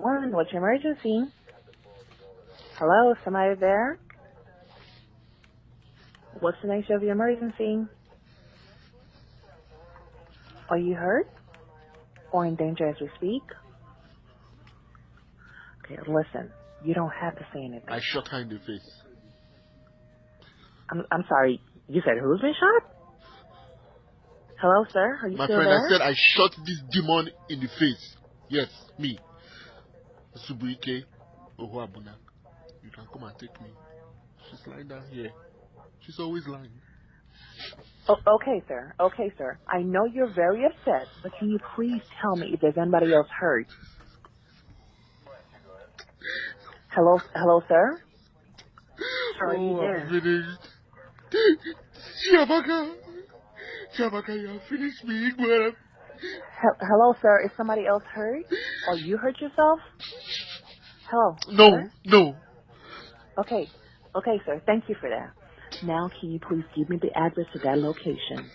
911. What's your emergency? Hello, somebody there? What's the nature of your emergency? Are you hurt? Or in danger as we speak? Okay, listen. You don't have to say anything. I shot her in the face. I'm sorry. You said who's been shot? Hello, sir? Are you My still friend, there? I said I shot this demon in the face. Yes, me. Subuike Ohuabuna. You can come and take me. She's lying down here. She's always lying. Oh, okay, sir. Okay, sir. I know you're very upset, but can you please tell me if there's anybody else hurt? Hello, sir? Sir, are you there? I'm finished. Shabaka, you have finished me, man. Hello, sir. Is somebody else hurt? Or you hurt yourself? Hello, No, sir? no. Okay, sir. Thank you for that. Now, can you please give me the address to that location?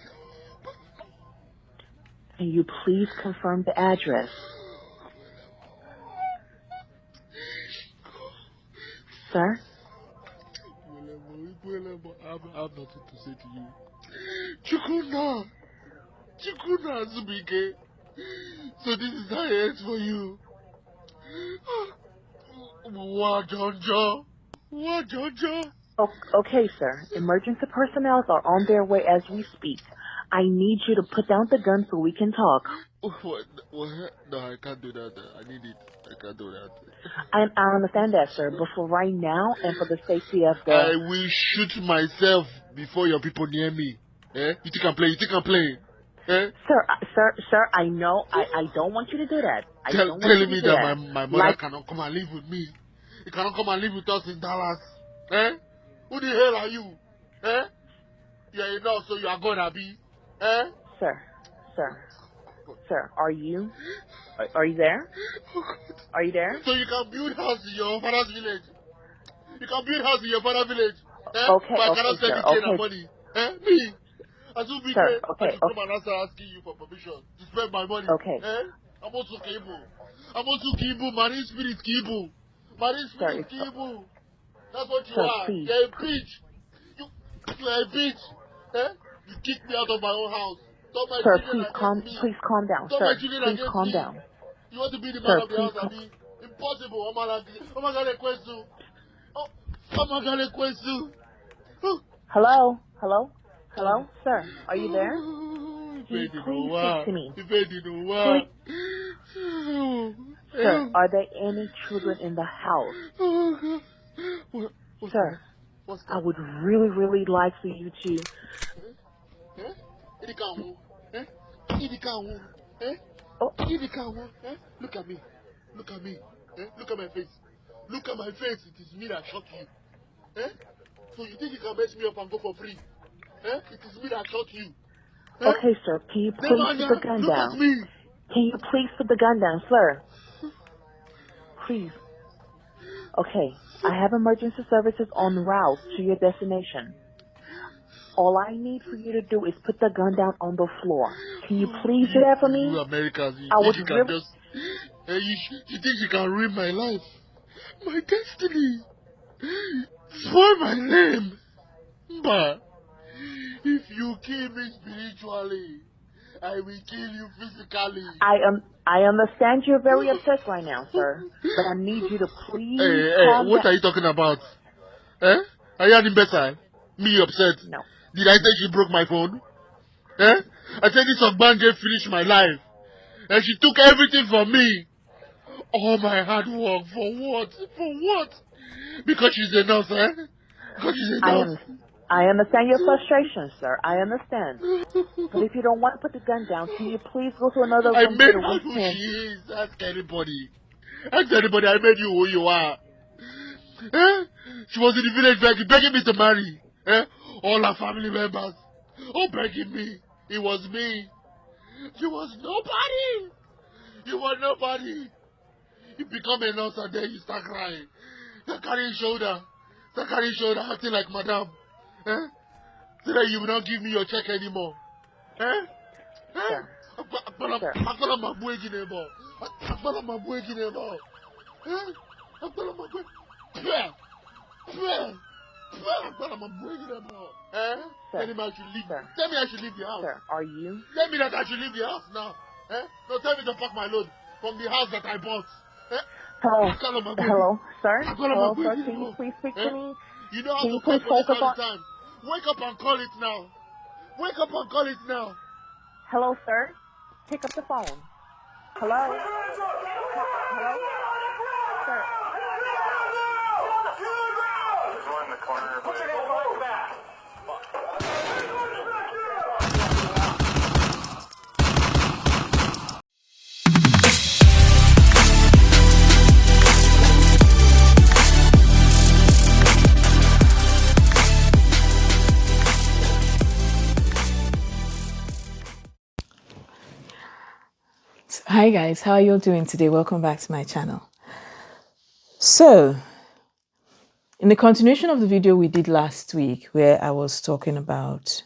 Can you please confirm the address? Sir? I have nothing to say to you. Chukuna Zubike. So this is how it ends for you. What, Jonjo? Okay, sir. Emergency personnel are on their way as we speak. I need you to put down the gun so we can talk. What? No, I can't do that. I need it. I can't do that. I understand that, sir, but for right now and for the safety of the... I will shoot myself before your people near me. Eh? You think I'm playing? Eh? Sir, I know. I don't want you to do that. Telling me that my mother cannot come and live with me. You cannot come and live with us in Dallas. Eh? Who the hell are you? Eh? You're enough, so you are gonna be. Eh? Sir, are you there? Are you there? So you can build house in your father's village. You can build house in your father's village. Eh? Okay, but I cannot send you and money. Eh? Me? As you became, I should come and answer asking you for permission to spend my money. Okay. Eh? I'm also Kibu. Marine spirit Kibu. That's what you are. Please. You're a bitch. You're a bitch. Eh? You kicked me out of my own house. Sir, please calm down. Sir, please calm down. You want to be the man of the house, Abi? Impossible. I'm gonna question. Hello, sir. Are you there? Can you please speak to me? Sir, are there any children in the house? Sir, I would really like for you to... Look at me. Look at my face. It is me that shot you. Eh? So you think you can mess me up and go for free? Eh? It is me that shot you. Eh? Okay, sir. Can you please put the gun down? At me. Can you please put the gun down, sir? Please. Okay. I have emergency services en route to your destination. All I need for you to do is put the gun down on the floor. Can you please do that for me? You Americans, you think you can ruin my life? My destiny? Spoil my name? But if you kill me spiritually, I will kill you physically. I understand you're very upset right now, sir. But I need you to please calm down. What are you talking about? Eh? Are you having better? Me upset? No. Did I say she broke my phone? Eh? I said this Ogbanje finished my life. And she took everything from me. All my hard work. For what? Because she's a nurse, eh? Because she's a nurse. I understand your frustration, sir. I understand. But if you don't want to put the gun down, can you please go to another room? I made her who she is. Ask anybody. I made you who you are. Eh? She was in the village begging me to marry. Eh? All her family members. Oh, begging me. It was me. You was nobody. You become a nurse and then you start crying. Start carrying shoulder, acting like madam. Eh? So that you will not give me your check anymore. Eh? Sir. I'm I'm telling my God. I'm telling I'm bringing them out. Sir, Tell him I should leave. sir. Tell me I should leave the house. Sir, are you? Tell me that I should leave the house now. No, tell me to pack my load from the house that I bought. Hello, I'm telling my God. hello, sir. I'm telling Hello, my sir. God. Can you please speak to me? You know how Can to you call please police focus all on? the time. Wake up and call it now. Wake up and call it now. Hello, sir. Pick up the phone. Hello. Hello, sir. Go in the corner. Put your hands behind your back. Hi guys, how are you doing today? Welcome back to my channel. So, in the continuation of the video we did last week, where I was talking about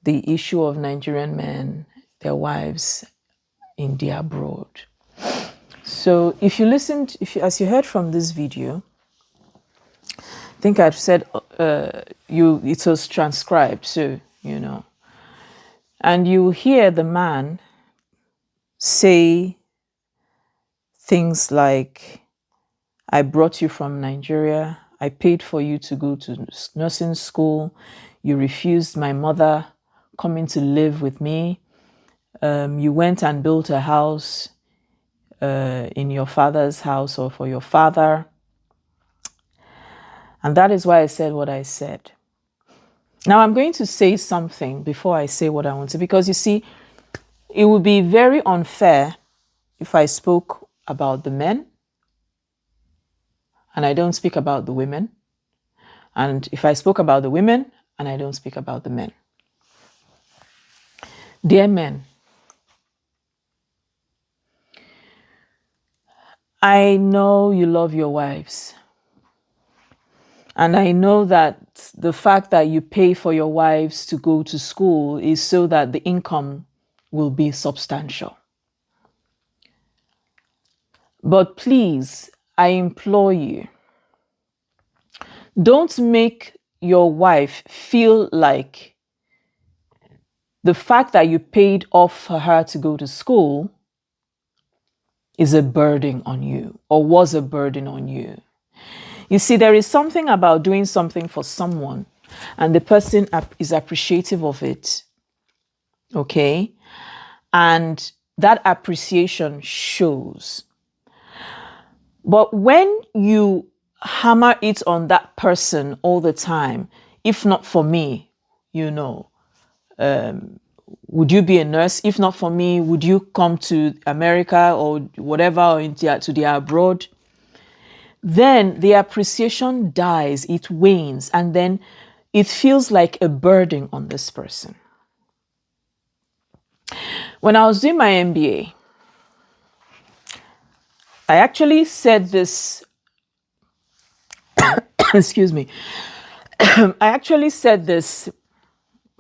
the issue of Nigerian men, their wives in the abroad. So, if you listened, as you heard from this video, I think I've said it was transcribed, so you know, and you hear the man say things like, I brought you from Nigeria. I paid for you to go to nursing school. You refused my mother coming to live with me. You went and built a house in your father's house or for your father. And that is why I said what I said. Now I'm going to say something before I say what I want to, because you see, it would be very unfair if I spoke about the men and I don't speak about the women. And if I spoke about the women and I don't speak about the men. Dear men, I know you love your wives. And I know that the fact that you pay for your wives to go to school is so that the income will be substantial. But please, I implore you, don't make your wife feel like the fact that you paid off for her to go to school is a burden on you or was a burden on you. You see, there is something about doing something for someone and the person is appreciative of it, okay? And that appreciation shows. But when you hammer it on that person all the time, if not for me, you know, would you be a nurse? If not for me, would you come to America or whatever, or to the abroad? Then the appreciation dies, it wanes, and then it feels like a burden on this person. When I was doing my MBA, I actually said this, excuse me, I actually said this,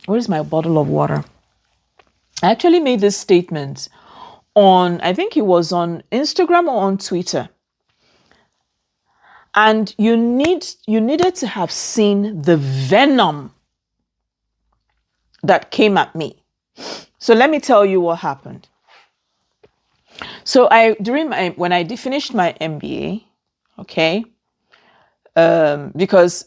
where's my bottle of water? I actually made this statement on, I think it was on Instagram or on Twitter. And you needed to have seen the venom that came at me. So let me tell you what happened. So when I finished my MBA, okay, because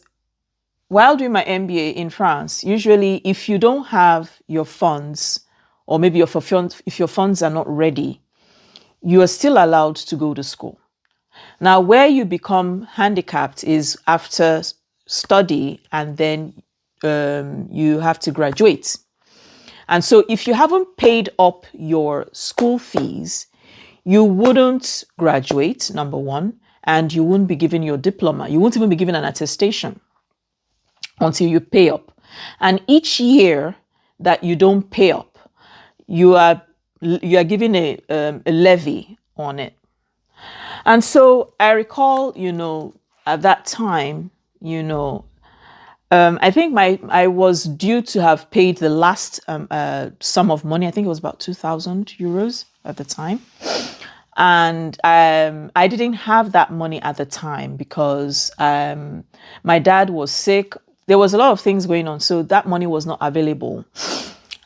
while doing my MBA in France, usually if you don't have your funds, or maybe if your funds are not ready, you are still allowed to go to school. Now, where you become handicapped is after study, and then you have to graduate. And so if you haven't paid up your school fees, you wouldn't graduate, number one, and you wouldn't be given your diploma. You won't even be given an attestation until you pay up. And each year that you don't pay up, you are given a levy on it. And so I recall, at that time, I think I was due to have paid the last sum of money. I think it was about 2,000 euros at the time. And I didn't have that money at the time because my dad was sick. There was a lot of things going on, so that money was not available.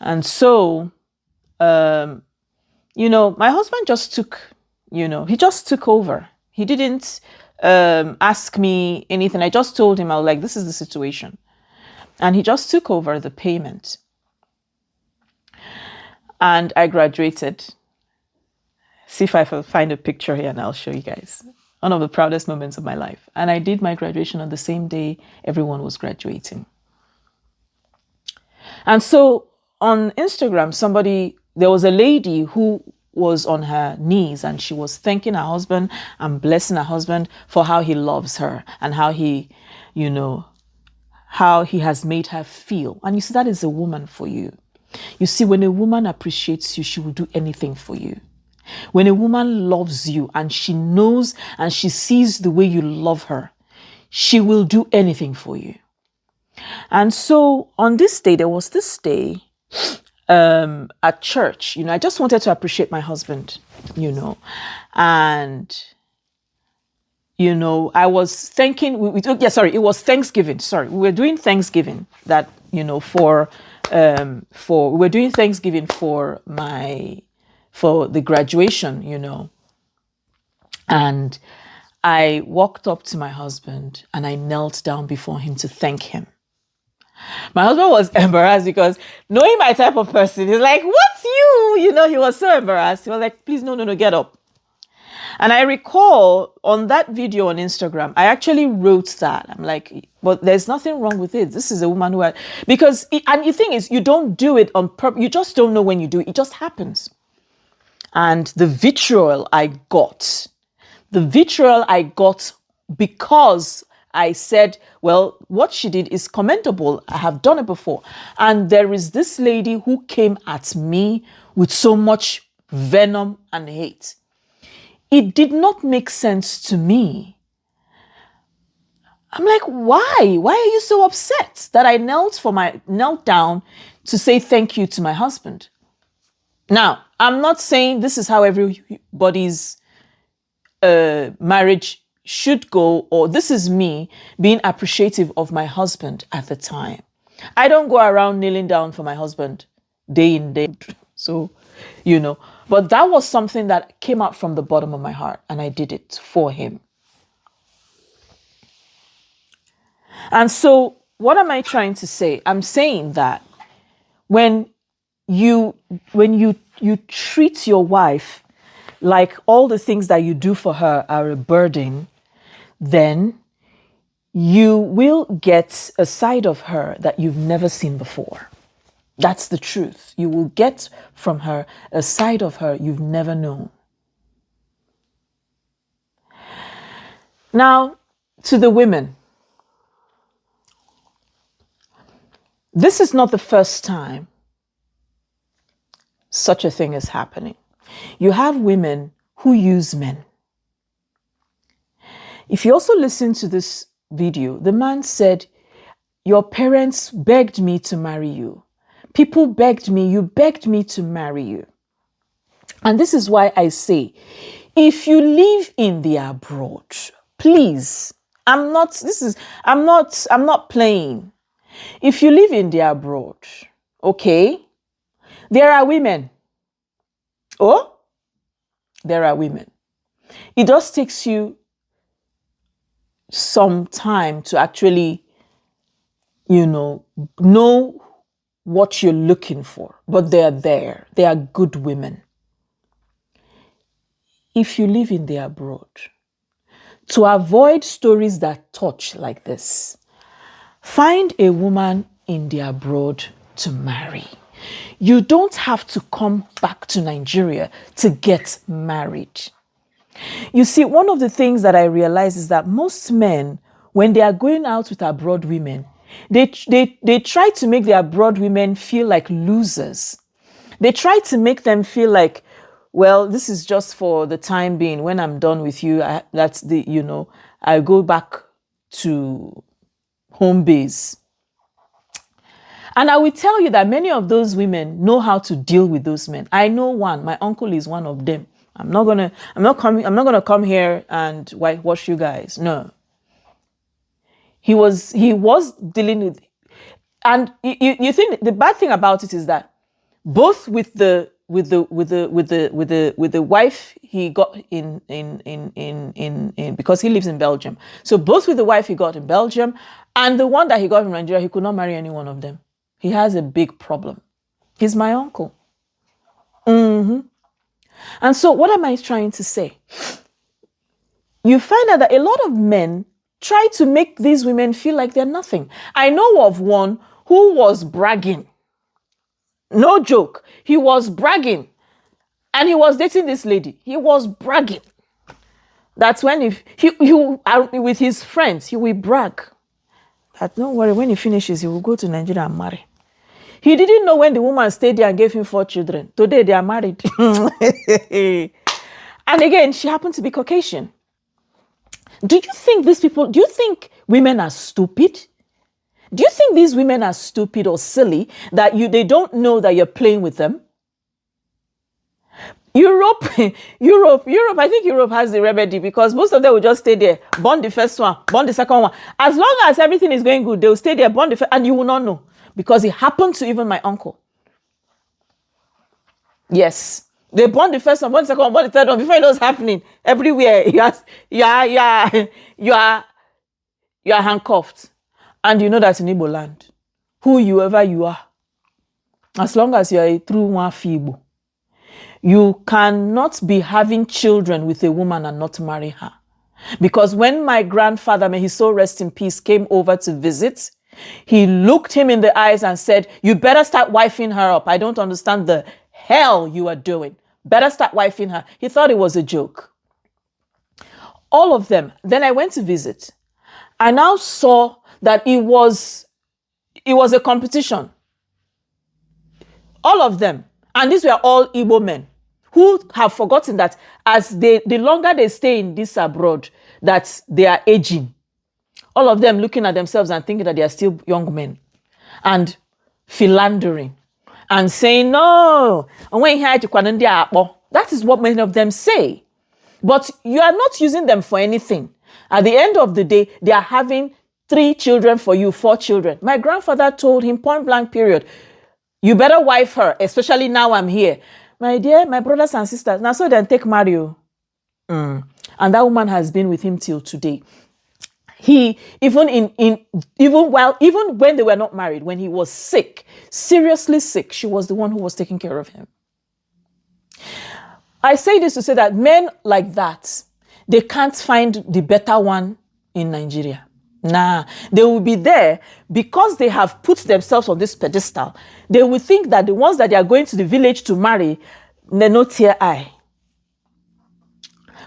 And so, my husband just took, he just took over. He didn't ask me anything. I just told him, I was like, this is the situation. And he just took over the payment. And I graduated. See if I find a picture here and I'll show you guys. One of the proudest moments of my life. And I did my graduation on the same day everyone was graduating. And so on Instagram, there was a lady who was on her knees and she was thanking her husband and blessing her husband for how he loves her and how he, how he has made her feel. And you see, that is a woman for you. You see, when a woman appreciates you, she will do anything for you. When a woman loves you and she knows and she sees the way you love her, she will do anything for you. And so on this day, there was this day at church, I just wanted to appreciate my husband, and, I was thanking, it was Thanksgiving. Sorry, we were doing Thanksgiving that, we were doing Thanksgiving for the graduation, and I walked up to my husband and I knelt down before him to thank him. My husband was embarrassed because knowing my type of person, he's like, what's you? He was so embarrassed. He was like, please, no, get up. And I recall on that video on Instagram, I actually wrote that. I'm like, but there's nothing wrong with it. This is a woman and the thing is, you don't do it on purpose. You just don't know when you do it. It just happens. And the vitriol I got because I said, well, what she did is commendable. I have done it before. And there is this lady who came at me with so much venom and hate. It did not make sense to me. I'm like, why? Why are you so upset that I knelt down to say thank you to my husband? Now, I'm not saying this is how everybody's marriage should go, or this is me being appreciative of my husband at the time. I don't go around kneeling down for my husband day in, day out. So, but that was something that came out from the bottom of my heart, and I did it for him. And so what am I trying to say? I'm saying that when you treat your wife like all the things that you do for her are a burden, then you will get a side of her that you've never seen before. That's the truth. You will get from her a side of her you've never known. Now, to the women, this is not the first time such a thing is happening. You have women who use men. If you also listen to this video, the man said, your parents begged me to marry you. People begged me, you begged me to marry you. And this is why I say, if you live in the abroad, please, I'm not playing. If you live in the abroad, okay, there are women. There are women. It just takes you some time to actually, know what you're looking for. But they're there. They are good women. If you live in the abroad, to avoid stories that touch like this, find a woman in the abroad to marry. You don't have to come back to Nigeria to get married. You see, one of the things that I realize is that most men, when they are going out with abroad women, they try to make the abroad women feel like losers. They try to make them feel like, well, this is just for the time being. When I'm done with you, I go back to home base. And I will tell you that many of those women know how to deal with those men. I know one. My uncle is one of them. I'm not gonna come here and whitewash you guys. No. He was dealing with, and you think the bad thing about it is that both with the wife he got in because he lives in Belgium. So both with the wife he got in Belgium and the one that he got from Nigeria, he could not marry any one of them. He has a big problem. He's my uncle. And so what am I trying to say? You find out that a lot of men try to make these women feel like they're nothing. I know of one who was bragging. No joke. He was bragging. And he was dating this lady. He was bragging. That's when he with his friends, he will brag. That don't worry, when he finishes, he will go to Nigeria and marry. He didn't know when the woman stayed there and gave him 4 children. Today they are married. And again, she happened to be Caucasian. Do you think women are stupid? Do you think these women are stupid or silly that they don't know that you're playing with them? Europe, I think Europe has the remedy because most of them will just stay there, burn the first one, burn the second one. As long as everything is going good, they'll stay there, burn the first, and you will not know because it happened to even my uncle. Yes. They burn the first one, burn the second one, burn the third one. Before you know what's happening, everywhere you are handcuffed. And you know that in Igbo land, whoever you are, as long as you are a true one Igbo, you cannot be having children with a woman and not marry her. Because when my grandfather, may his soul rest in peace, came over to visit, he looked him in the eyes and said, you better start wifing her up. I don't understand the hell you are doing. Better start wifing her. He thought it was a joke. All of them. Then I went to visit. I now saw that it was a competition. All of them. And these were all Igbo men who have forgotten that the longer they stay in this abroad, that they are aging. All of them looking at themselves and thinking that they are still young men and philandering and saying, no, that is what many of them say. But you are not using them for anything. At the end of the day, they are having 3 children for you, 4 children. My grandfather told him point blank period, you better wife her, especially now I'm here. My dear, my brothers and sisters, now so then take Mario. And that woman has been with him till today. He, even when they were not married, when he was sick, seriously sick, she was the one who was taking care of him. I say this to say that men like that, they can't find the better one in Nigeria. Nah, they will be there because they have put themselves on this pedestal. They will think that the ones that they are going to the village to marry, they no tear eye.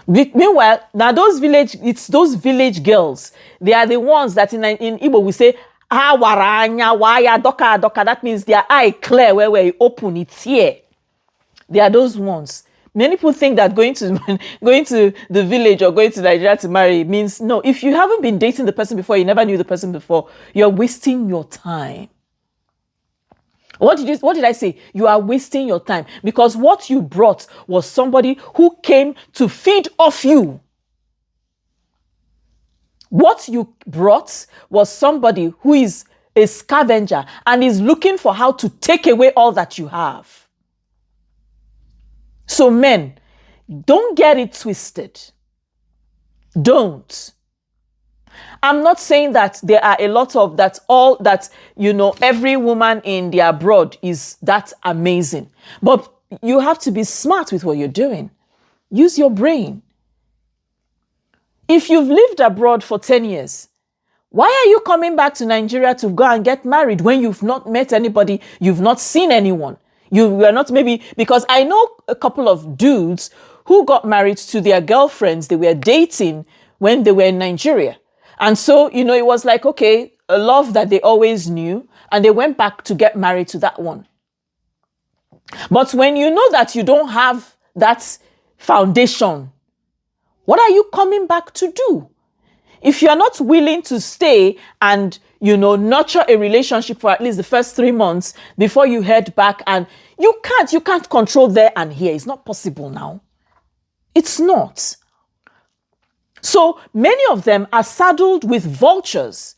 Meanwhile, now it's those village girls. They are the ones that in Igbo we say, waranya, waya, doka, doka. That means their eye clear where you open, it's here. They are those ones. Many people think that going to the village or going to Nigeria to marry means no. If you haven't been dating the person before, you never knew the person before, you're wasting your time. What did I say? You are wasting your time because what you brought was somebody who came to feed off you. What you brought was somebody who is a scavenger and is looking for how to take away all that you have. So men, don't get it twisted. Don't. I'm not saying that there are a lot of every woman in the abroad is that amazing. But you have to be smart with what you're doing. Use your brain. If you've lived abroad for 10 years, why are you coming back to Nigeria to go and get married when you've not met anybody, you've not seen anyone? You were not because I know a couple of dudes who got married to their girlfriends they were dating when they were in Nigeria. And so, it was like, okay, a love that they always knew, and they went back to get married to that one. But when you know that you don't have that foundation, what are you coming back to do? If you're not willing to stay and, nurture a relationship for at least the first 3 months before you head back, and you can't control there and here. It's not possible now. It's not. So many of them are saddled with vultures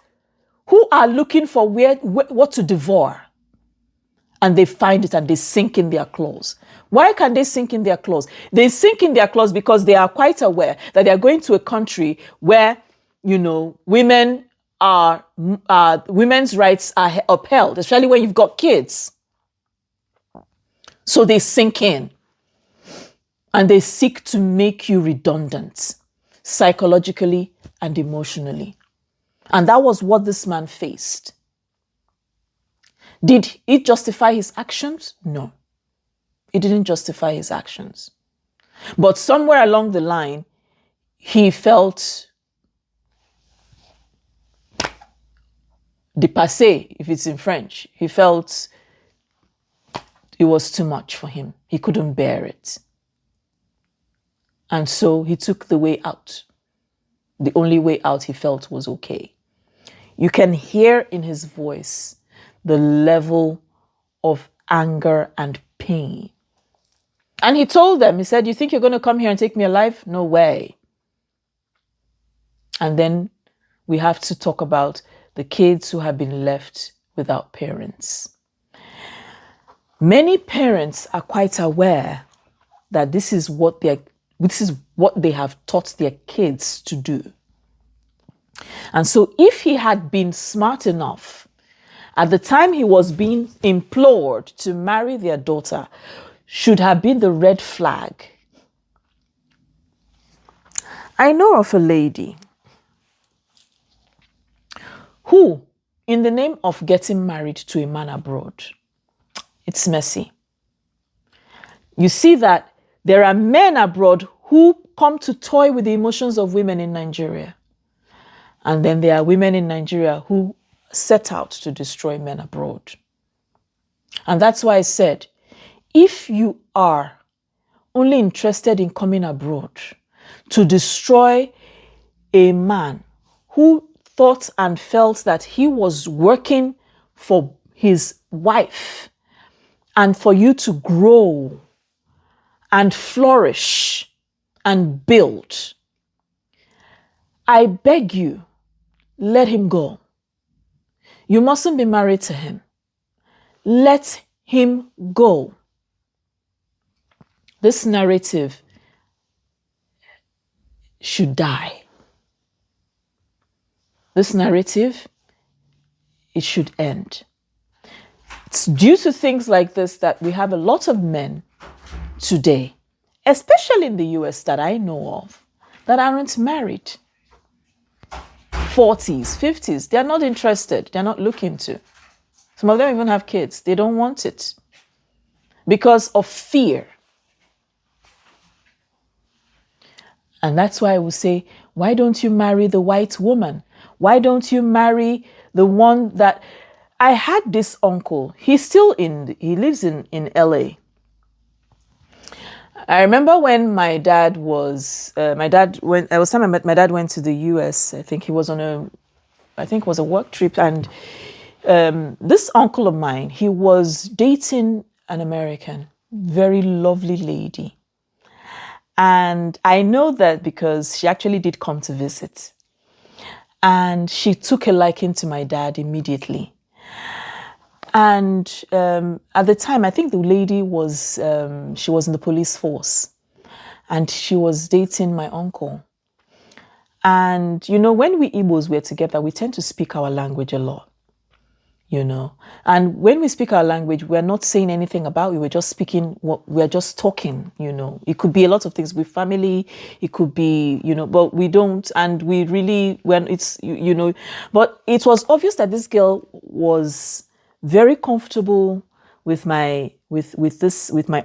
who are looking for what to devour. And they find it and they sink in their claws. Why can they sink in their claws? They sink in their claws because they are quite aware that they are going to a country where, women's rights are upheld, especially when you've got kids. So they sink in and they seek to make you redundant psychologically and emotionally. And that was what this man faced. Did it justify his actions? No, it didn't justify his actions. But somewhere along the line, he felt dépassé, if it's in French. He felt it was too much for him. He couldn't bear it. And so he took the way out. The only way out he felt was okay. You can hear in his voice the level of anger and pain. And he told them, he said, "You think you're going to come here and take me alive? No way." And then we have to talk about the kids who have been left without parents. Many parents are quite aware that this is what they have taught their kids to do. And so if he had been smart enough at the time he was being implored to marry their daughter, should have been the red flag. I know of a lady who, in the name of getting married to a man abroad, it's messy. You see that there are men abroad who come to toy with the emotions of women in Nigeria. And then there are women in Nigeria who set out to destroy men abroad. And that's why I said, if you are only interested in coming abroad to destroy a man who thought and felt that he was working for his wife and for you to grow and flourish and build, I beg you, let him go. You mustn't be married to him. Let him go. This narrative should die. This narrative, it should end. It's due to things like this that we have a lot of men today, especially in the US that I know of, that aren't married. 40s, 50s, they're not interested. They're not looking to. Some of them even have kids. They don't want it because of fear. And that's why I will say, why don't you marry the white woman? Why don't you marry the one that... I had this uncle. He lives in LA. I remember when my dad went to the US. I think he was it was a work trip. And this uncle of mine, he was dating an American, very lovely lady. And I know that because she actually did come to visit. And she took a liking to my dad immediately. And at the time, I think the lady she was in the police force. And she was dating my uncle. And, when we Igbos were together, we tend to speak our language a lot. And when we speak our language, we're not saying anything about it. We're just speaking we're just talking, It could be a lot of things with family. It could be, but we don't. And we really, when it's, but it was obvious that this girl was very comfortable with my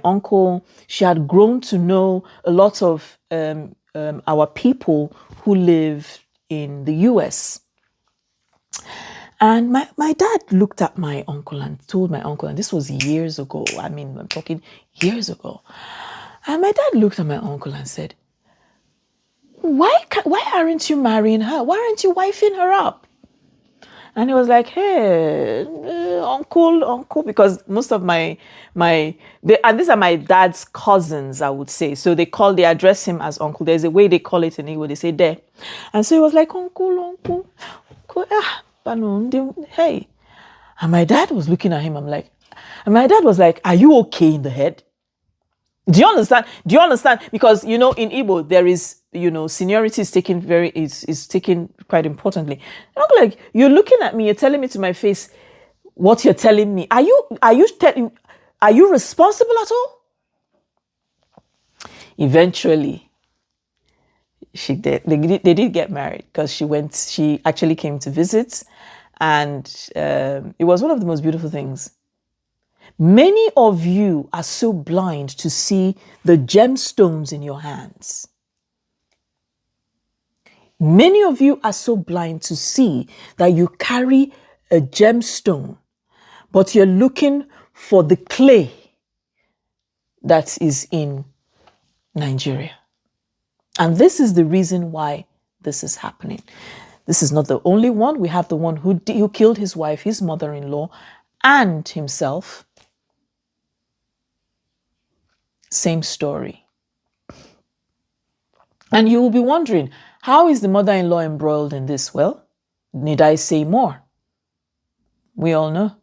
uncle. She had grown to know a lot of our people who live in the US. And my dad looked at my uncle and told my uncle, and this was years ago. I mean, I'm talking years ago. And my dad looked at my uncle and said, why aren't you marrying her? Why aren't you wifing her up? And he was like, hey, uncle, because most of and these are my dad's cousins, I would say. So they address him as uncle. There's a way they call it in Igbo, they say there. And so he was like, uncle, hey. And my dad was looking at him, and my dad was like, are you okay in the head? Do you understand? Because, in Igbo, there is, seniority is taken is taken quite importantly. I'm like, you're looking at me, you're telling me to my face what you're telling me. Are you responsible at all? Eventually, they did get married because she actually came to visit, and it was one of the most beautiful things. Many of you are so blind to see the gemstones in your hands. Many of you are so blind to see that you carry a gemstone, but you're looking for the clay that is in Nigeria. And this is the reason why this is happening. This is not the only one. We have the one who killed his wife, his mother-in-law, and himself. Same story. And you will be wondering, how is the mother-in-law embroiled in this? Well, need I say more? We all know.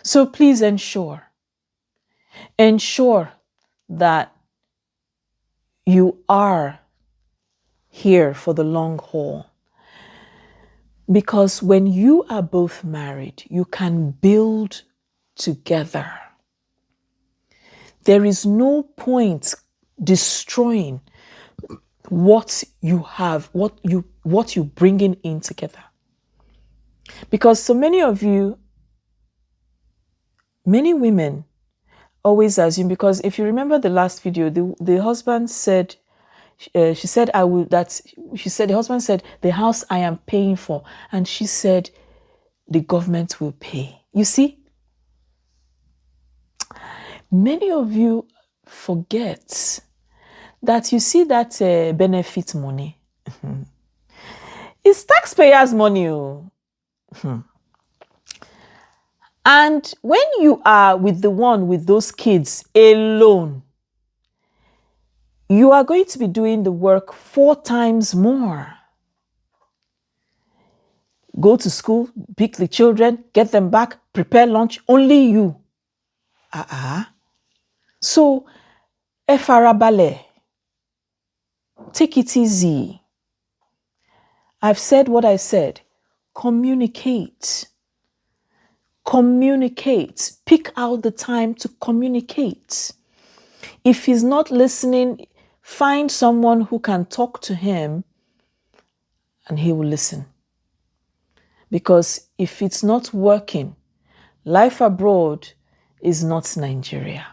So please ensure that you are here for the long haul. Because when you are both married, you can build together. There is no point destroying what you have, what you bringing in together. Because so many of you, many women always assume, because if you remember the last video, the husband said, the husband said, the house I am paying for, and she said, the government will pay. You see, many of you forget that you see that benefit money. It's taxpayers' money. And when you are with the one with those kids alone, you are going to be doing the work 4 times more. Go to school, pick the children, get them back, prepare lunch, only you. So, efarabale, take it easy. I've said what I said. Communicate. Pick out the time to communicate. If he's not listening, find someone who can talk to him and he will listen. Because if it's not working, life abroad is not Nigeria.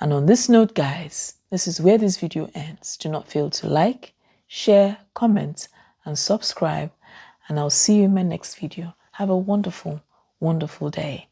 And on this note, guys, this is where this video ends. Do not fail to like, share, comment, and subscribe. And I'll see you in my next video. Have a wonderful, wonderful day.